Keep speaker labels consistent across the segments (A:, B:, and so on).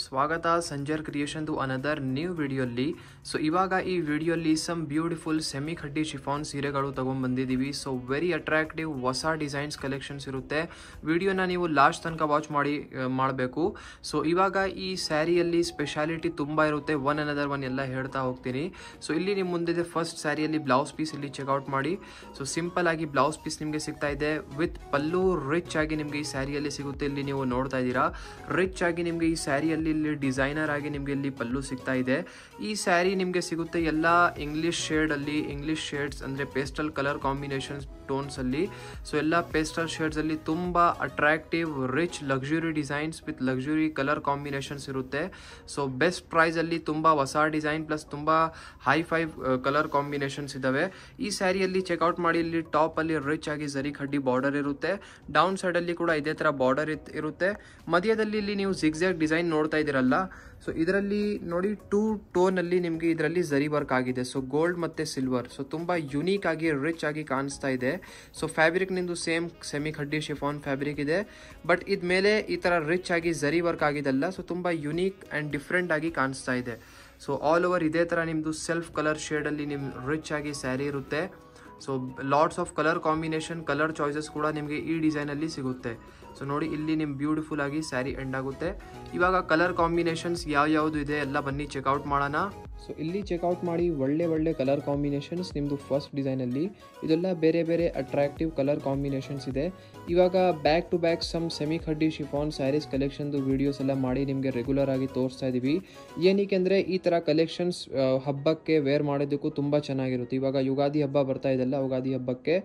A: ಸ್ವಾಗತ Sanjar creation another new ವಿಡಿಯೋಲಿ. So ಇವಾಗ ಈ ವಿಡಿಯೋಲಿ some beautiful semi khadi chiffon ಸೀರೆಗಳು ತಗೊಂಡ್ಬಂದಿದ್ದೀವಿ. ಸೊ ವೆರಿ ಅಟ್ರಾಕ್ಟಿವ್ ಹೊಸ ಡಿಸೈನ್ಸ್ ಕಲೆಕ್ಷನ್ಸ್ ಇರುತ್ತೆ. ವಿಡಿಯೋನ ನೀವು ಲಾಸ್ಟ್ ತನಕ ವಾಚ್ ಮಾಡಬೇಕು. ಸೊ ಇವಾಗ ಈ ಸ್ಯಾರಿಯಲ್ಲಿ ಸ್ಪೆಷಾಲಿಟಿ ತುಂಬ ಇರುತ್ತೆ, ಒನ್ ಅನದರ್ ಒನ್ ಎಲ್ಲ ಹೇಳ್ತಾ ಹೋಗ್ತೀನಿ. ಸೊ ಇಲ್ಲಿ ನಿಮ್ಮ ಮುಂದಿದೆ ಫಸ್ಟ್ ಸ್ಯಾರಿಯಲ್ಲಿ ಬ್ಲೌಸ್ ಪೀಸ್ ಇಲ್ಲಿ ಚೆಕ್ಔಟ್ ಮಾಡಿ. ಸೊ ಸಿಂಪಲ್ ಆಗಿ ಬ್ಲೌಸ್ ಪೀಸ್ ನಿಮಗೆ ಸಿಗ್ತಾ ಇದೆ ವಿತ್ ಪಲ್ಲು ರಿಚ್ ಆಗಿ ನಿಮಗೆ ಈ ಸ್ಯಾರಿಯಲ್ಲಿ ಸಿಗುತ್ತೆ. ಇಲ್ಲಿ ನೀವು ನೋಡ್ತಾ ಇದ್ದೀರಾ ರಿಚ್ ಆಗಿ ನಿಮಗೆ ಈ ಸ್ಯಾರಿಯಲ್ಲಿ ಇಲ್ಲಿ ಡಿಸೈನರ್ ಆಗಿ ನಿಮಗೆ ಇಲ್ಲಿ ಪಲ್ಲು ಸಿಗ್ತಾ ಇದೆ. ಈ ಸ್ಯಾರಿ ನಿಮಗೆ ಸಿಗುತ್ತೆ ಎಲ್ಲ ಇಂಗ್ಲಿಷ್ ಶೇಡ್ ಅಲ್ಲಿ, ಇಂಗ್ಲಿಷ್ ಶೇಡ್ಸ್ ಅಂದ್ರೆ ಪೇಸ್ಟಲ್ ಕಲರ್ ಕಾಂಬಿನೇಷನ್ ಟೋನ್ಸ್ ಅಲ್ಲಿ. ಸೊ ಎಲ್ಲ ಪೇಸ್ಟಲ್ ಶೇಡ್ಸ್ ಅಲ್ಲಿ ತುಂಬಾ attractive rich luxury designs with luxury colour combinations ಇರುತ್ತೆ. ಸೊ ಬೆಸ್ಟ್ ಪ್ರೈಸ್ ಅಲ್ಲಿ ತುಂಬಾ ಹೊಸ ಡಿಸೈನ್ ಪ್ಲಸ್ ತುಂಬಾ ಹೈ ಫೈವ್ ಕಲರ್ ಕಾಂಬಿನೇಷನ್ಸ್ ಇದಾವೆ. ಈ ಸ್ಯಾರಿಯಲ್ಲಿ ಚೆಕ್ಔಟ್ ಮಾಡಿ. ಇಲ್ಲಿ ಟಾಪ್ ಅಲ್ಲಿ ರಿಚ್ ಆಗಿ ಜರಿ ಖಡ್ಡಿ ಬಾರ್ಡರ್ ಇರುತ್ತೆ, ಡೌನ್ ಸೈಡ್ ಅಲ್ಲಿ ಕೂಡ ಇದೇ ತರ ಬಾರ್ಡರ್ ಇರುತ್ತೆ. ಮಧ್ಯದಲ್ಲಿ ಇಲ್ಲಿ ನೀವು ಜಿಗ್ಜಾಗ್ ಡಿಸೈನ್ ನೋಡ್ತಾ ಇದ್ದೀರಲ್ಲ, ಸೊ ಇದರಲ್ಲಿ ನೋಡಿ 2 ಟೋನ್ ಅಲ್ಲಿ ನಿಮಗೆ ಇದರಲ್ಲಿ ಜರಿ ವರ್ಕ್ ಆಗಿದೆ. ಸೊ ಗೋಲ್ಡ್ ಮತ್ತೆ ಸಿಲ್ವರ್. ಸೊ ತುಂಬಾ ಯುನೀಕ್ ಆಗಿ ರಿಚ್ ಆಗಿ ಕಾಣಿಸ್ತಾ ಇದೆ. ಸೊ ಫ್ಯಾಬ್ರಿಕ್ ನಿಂದು same semi khadi chiffon fabric ಇದೆ, ಬಟ್ ಇದ್ ಮೇಲೆ ಈ ತರ ರಿಚ್ ಆಗಿ ಜರಿ ವರ್ಕ್ ಆಗಿದೆಲ್ಲ. ಸೊ ತುಂಬಾ ಯುನೀಕ್ ಅಂಡ್ ಡಿಫ್ರೆಂಟ್ ಆಗಿ ಕಾಣಿಸ್ತಾ ಇದೆ. ಸೊ ಆಲ್ ಓವರ್ ಇದೇ ತರ ನಿಮ್ದು ಸೆಲ್ಫ್ ಕಲರ್ ಶೇಡ್ ಅಲ್ಲಿ ನಿಮ್ ರಿಚ್ ಆಗಿ ಸ್ಯಾರಿ ಇರುತ್ತೆ. So lots of colour combination, colour choices ಕೂಡ ನಿಮಗೆ ಈ ಡಿಸೈನ್ ಅಲ್ಲಿ ಸಿಗುತ್ತೆ. ಸೊ ನೋಡಿ ಇಲ್ಲಿ ನಿಮ್ ಬ್ಯೂಟಿಫುಲ್ ಆಗಿ ಸ್ಯಾರಿ ಎಂಡ್ ಆಗುತ್ತೆ. ಇವಾಗ ಕಲರ್ ಕಾಂಬಿನೇಷನ್ಸ್ ಯಾವ್ದು ಇದೆ ಎಲ್ಲ ಬನ್ನಿ ಚೆಕ್ಔಟ್ ಮಾಡೋಣ. ಸೊ ಇಲ್ಲಿ ಚೆಕ್ಔಟ್ ಮಾಡಿ. ಒಳ್ಳೆ ಕಲರ್ ಕಾಂಬಿನೇಷನ್ಸ್ ನಿಮ್ದು ಫಸ್ಟ್ ಡಿಸೈನ್ ಅಲ್ಲಿ ಇದೆಲ್ಲ ಬೇರೆ ಬೇರೆ ಅಟ್ರಾಕ್ಟಿವ್ ಕಲರ್ ಕಾಂಬಿನೇಷನ್ಸ್ ಇದೆ. ಇವಾಗ back to back some semi khadi chiffon sarees ಕಲೆಕ್ಷನ್ದು ವಿಡಿಯೋಸ್ ಎಲ್ಲ ಮಾಡಿ ನಿಮಗೆ ರೆಗ್ಯುಲರ್ ಆಗಿ ತೋರಿಸ್ತಾ ಇದೀವಿ. ಏನಕ್ಕೆ ಅಂದ್ರೆ ಈ ತರ ಕಲೆಕ್ಷನ್ಸ್ ಹಬ್ಬಕ್ಕೆ ವೇರ್ ಮಾಡೋದಕ್ಕೂ ತುಂಬಾ ಚೆನ್ನಾಗಿರುತ್ತೆ. ಇವಾಗ ಯುಗಾದಿ ಹಬ್ಬ ಬರ್ತಾ ಇದೆಲ್ಲ, ಯುಗಾದಿ ಹಬ್ಬಕ್ಕೆ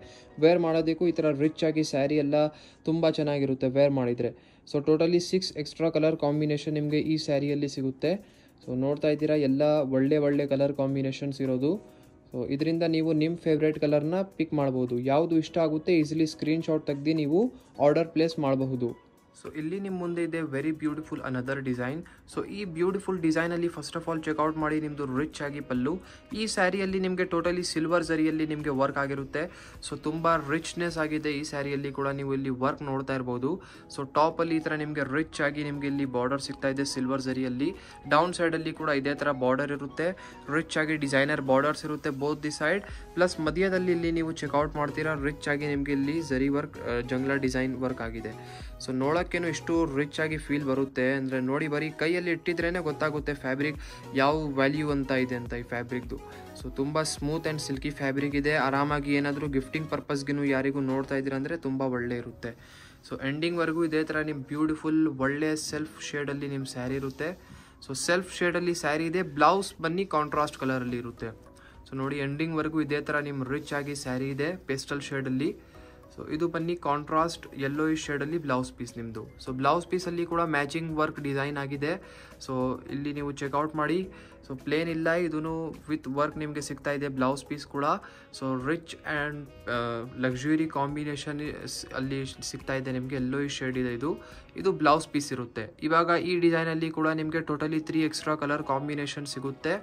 A: ವೇರ್ ಮಾಡೋದಕ್ಕೂ ಈ ತರ ರಿಚ್ ಆಗಿ ಸ್ಯಾರಿ ಎಲ್ಲ ತುಂಬಾ ಚೆನ್ನಾಗಿರುತ್ತೆ ವೇರ್ ಮಾಡಿದ್ರೆ. So totally 6 extra colour combination ನಿಮಗೆ ಈ ಸ್ಯಾರಿಯಲ್ಲಿ ಸಿಗುತ್ತೆ. ಸೊ ನೋಡ್ತಾ ಇದ್ದೀರಾ ಎಲ್ಲ ಒಳ್ಳೆ ಕಲರ್ ಕಾಂಬಿನೇಷನ್ಸ್ ಇರೋದು. ಸೊ ಇದರಿಂದ ನೀವು ನಿಮ್ಮ ಫೇವ್ರೇಟ್ ಕಲರ್ನ ಪಿಕ್ ಮಾಡ್ಬೋದು. ಯಾವುದು ಇಷ್ಟ ಆಗುತ್ತೆ ಈಸಿಲಿ ಸ್ಕ್ರೀನ್ ಶಾಟ್ ತೆಗೆದು ನೀವು ಆರ್ಡರ್ ಪ್ಲೇಸ್ ಮಾಡಬಹುದು. ಸೊ ಇಲ್ಲಿ ನಿಮ್ಮ ಮುಂದೆ ಇದೆ very beautiful another design. So ಈ ಬ್ಯೂಟಿಫುಲ್ ಡಿಸೈನ್ ಅಲ್ಲಿ ಫಸ್ಟ್ ಆಫ್ ಆಲ್ ಚೆಕ್ಔಟ್ ಮಾಡಿ ನಿಮ್ದು ರಿಚ್ ಆಗಿ ಪಲ್ಲು. ಈ ಸ್ಯಾರಿಯಲ್ಲಿ ನಿಮಗೆ ಟೋಟಲಿ ಸಿಲ್ವರ್ ಜರಿಯಲ್ಲಿ ನಿಮಗೆ ವರ್ಕ್ ಆಗಿರುತ್ತೆ. ಸೊ ತುಂಬಾ ರಿಚ್ನೆಸ್ ಆಗಿದೆ ಈ ಸ್ಯಾರಿಯಲ್ಲಿ ಕೂಡ, ನೀವು ಇಲ್ಲಿ ವರ್ಕ್ ನೋಡ್ತಾ ಇರಬಹುದು. ಸೊ ಟಾಪ್ ಅಲ್ಲಿ ಈ ತರ ನಿಮಗೆ ರಿಚ್ ಆಗಿ ನಿಮಗೆ ಇಲ್ಲಿ ಬಾರ್ಡರ್ ಸಿಗ್ತಾ ಇದೆ ಸಿಲ್ವರ್ ಜರಿಯಲ್ಲಿ. ಡೌನ್ ಸೈಡ್ ಅಲ್ಲಿ ಕೂಡ ಇದೇ ತರ ಬಾರ್ಡರ್ ಇರುತ್ತೆ, ರಿಚ್ ಆಗಿ ಡಿಸೈನರ್ ಬಾರ್ಡರ್ಸ್ ಇರುತ್ತೆ ಬೋತ್ ದಿ ಸೈಡ್. ಪ್ಲಸ್ ಮಧ್ಯದಲ್ಲಿ ಇಲ್ಲಿ ನೀವು ಚೆಕ್ಔಟ್ ಮಾಡ್ತೀರಾ ರಿಚ್ ಆಗಿ ನಿಮಗೆ ಇಲ್ಲಿ ಜರಿ ವರ್ಕ್, ಜಂಗ್ಲಾ ಡಿಸೈನ್ ವರ್ಕ್ ಆಗಿದೆ. ಸೊ ನೋಡೋಕ್ಕೇನು ಇಷ್ಟು ರಿಚ್ ಆಗಿ ಫೀಲ್ ಬರುತ್ತೆ ಅಂದರೆ ನೋಡಿ, ಬರೀ ಕೈಯಲ್ಲಿ ಇಟ್ಟಿದ್ರೇ ಗೊತ್ತಾಗುತ್ತೆ ಫ್ಯಾಬ್ರಿಕ್ ಯಾವ ವ್ಯಾಲ್ಯೂ ಅಂತ ಇದೆ ಅಂತ ಈ ಫ್ಯಾಬ್ರಿಕ್ದು. ಸೊ ತುಂಬ ಸ್ಮೂತ್ ಆ್ಯಂಡ್ ಸಿಲ್ಕಿ ಫ್ಯಾಬ್ರಿಕ್ ಇದೆ. ಆರಾಮಾಗಿ ಏನಾದರೂ ಗಿಫ್ಟಿಂಗ್ ಪರ್ಪಸ್ಗೂ ಯಾರಿಗೂ ನೋಡ್ತಾ ಇದ್ದೀರಾ ಅಂದರೆ ತುಂಬ ಒಳ್ಳೆ ಇರುತ್ತೆ. ಸೊ ಎಂಡಿಂಗ್ವರೆಗೂ ಇದೇ ಥರ ನಿಮ್ಮ ಬ್ಯೂಟಿಫುಲ್ ಒಳ್ಳೆ ಸೆಲ್ಫ್ ಶೇಡಲ್ಲಿ ನಿಮ್ಮ ಸ್ಯಾರಿ ಇರುತ್ತೆ. ಸೊ ಸೆಲ್ಫ್ ಶೇಡಲ್ಲಿ ಸ್ಯಾರಿ ಇದೆ, ಬ್ಲೌಸ್ ಬನ್ನಿ ಕಾಂಟ್ರಾಸ್ಟ್ ಕಲರಲ್ಲಿ ಇರುತ್ತೆ. ಸೊ ನೋಡಿ ಎಂಡಿಂಗ್ವರೆಗೂ ಇದೇ ಥರ ನಿಮ್ಮ ರಿಚ್ ಆಗಿ ಸ್ಯಾರಿ ಇದೆ ಪೇಸ್ಟಲ್ ಶೇಡಲ್ಲಿ. ಸೊ ಇದು ಬನ್ನಿ ಕಾಂಟ್ರಾಸ್ಟ್ ಯೆಲ್ಲೋಯಿಶ್ ಶೇಡಲ್ಲಿ ಬ್ಲೌಸ್ ಪೀಸ್ ನಿಮ್ಮದು. ಸೊ ಬ್ಲೌಸ್ ಪೀಸಲ್ಲಿ ಕೂಡ ಮ್ಯಾಚಿಂಗ್ ವರ್ಕ್ ಡಿಸೈನ್ ಆಗಿದೆ. ಸೊ ಇಲ್ಲಿ ನೀವು ಚೆಕ್ಔಟ್ ಮಾಡಿ. ಸೊ ಪ್ಲೇನ್ ಇಲ್ಲ, ಇದೂ ವಿತ್ ವರ್ಕ್ ನಿಮಗೆ ಸಿಗ್ತಾ ಇದೆ ಬ್ಲೌಸ್ ಪೀಸ್ ಕೂಡ. So rich and luxury combination ಅಲ್ಲಿ ಸಿಗ್ತಾ ಇದೆ ನಿಮಗೆ. ಯೆಲ್ಲೋಯಿಶ್ ಶೇಡ್ ಇದೆ ಇದು ಬ್ಲೌಸ್ ಪೀಸ್ ಇರುತ್ತೆ. ಇವಾಗ ಈ ಡಿಸೈನಲ್ಲಿ ಕೂಡ ನಿಮಗೆ ಟೋಟಲಿ 3 ಎಕ್ಸ್ಟ್ರಾ ಕಲರ್ ಕಾಂಬಿನೇಷನ್ ಸಿಗುತ್ತೆ.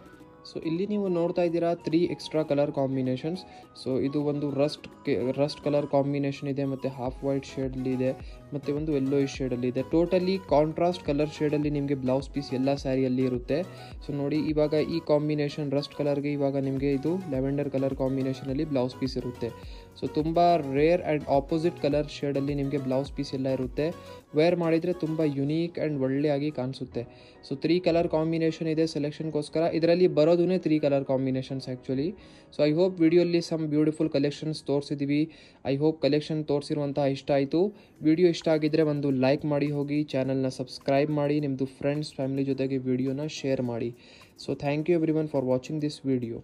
A: ಸೊ ಇಲ್ಲಿ ನೀವು ನೋಡ್ತಾ ಇದ್ದೀರಾ 3 ಎಕ್ಸ್ಟ್ರಾ ಕಲರ್ ಕಾಂಬಿನೇಷನ್ಸ್. ಸೊ ಇದು ಒಂದು ರಸ್ಟ್ ಕಲರ್ ಕಾಂಬಿನೇಷನ್ ಇದೆ, ಮತ್ತು ಹಾಫ್ ವೈಟ್ ಶೇಡಲ್ಲಿ ಇದೆ, ಮತ್ತು ಒಂದು ಯೆಲ್ಲೋಯಿಶ್ ಶೇಡಲ್ಲಿ ಇದೆ. ಟೋಟಲಿ ಕಾಂಟ್ರಾಸ್ಟ್ ಕಲರ್ ಶೇಡಲ್ಲಿ ನಿಮಗೆ ಬ್ಲೌಸ್ ಪೀಸ್ ಎಲ್ಲ ಸ್ಯಾರಿಯಲ್ಲಿ ಇರುತ್ತೆ. ಸೊ ನೋಡಿ ಇವಾಗ ಈ ಕಾಂಬಿನೇಷನ್ ರಸ್ಟ್ ಕಲರ್ಗೆ ಇವಾಗ ನಿಮಗೆ ಇದು ಲ್ಯಾವೆಂಡರ್ ಕಲರ್ ಕಾಂಬಿನೇಷನಲ್ಲಿ ಬ್ಲೌಸ್ ಪೀಸ್ ಇರುತ್ತೆ. ಸೊ ತುಂಬ ರೇರ್ ಆ್ಯಂಡ್ ಆಪೋಸಿಟ್ ಕಲರ್ ಶೇಡಲ್ಲಿ ನಿಮಗೆ ಬ್ಲೌಸ್ ಪೀಸ್ ಎಲ್ಲ ಇರುತ್ತೆ. ವೇರ್ ಮಾಡಿದರೆ ತುಂಬ ಯುನೀಕ್ ಆ್ಯಂಡ್ ಒಳ್ಳೆಯಾಗಿ ಕಾಣಿಸುತ್ತೆ. ಸೊ 3 ಕಲರ್ ಕಾಂಬಿನೇಷನ್ ಇದೆ ಸೆಲೆಕ್ಷನ್ಗೋಸ್ಕರ. ಇದರಲ್ಲಿ ಬರೋದೇ 3 colour combinations actually. So I hope ವಿಡಿಯೋಲಿ ಸಮ್ ಬ್ಯೂಟಿಫುಲ್ ಕಲೆಕ್ಷನ್ಸ್ ತೋರಿಸಿದ್ದೀವಿ. ಐ ಹೋಪ್ ಕಲೆಕ್ಷನ್ ತೋರಿಸಿರುವಂಥ ಇಷ್ಟ ಆಯಿತು. ವಿಡಿಯೋ ಇಷ್ಟ ಆಗಿದ್ದರೆ ಒಂದು ಲೈಕ್ ಮಾಡಿ ಹೋಗಿ, ಚಾನಲ್ನ ಸಬ್ಸ್ಕ್ರೈಬ್ ಮಾಡಿ, ನಿಮ್ಮದು ಫ್ರೆಂಡ್ಸ್ ಫ್ಯಾಮಿಲಿ ಜೊತೆಗೆ ವಿಡಿಯೋನ ಶೇರ್ ಮಾಡಿ. So thank you everyone for watching this video.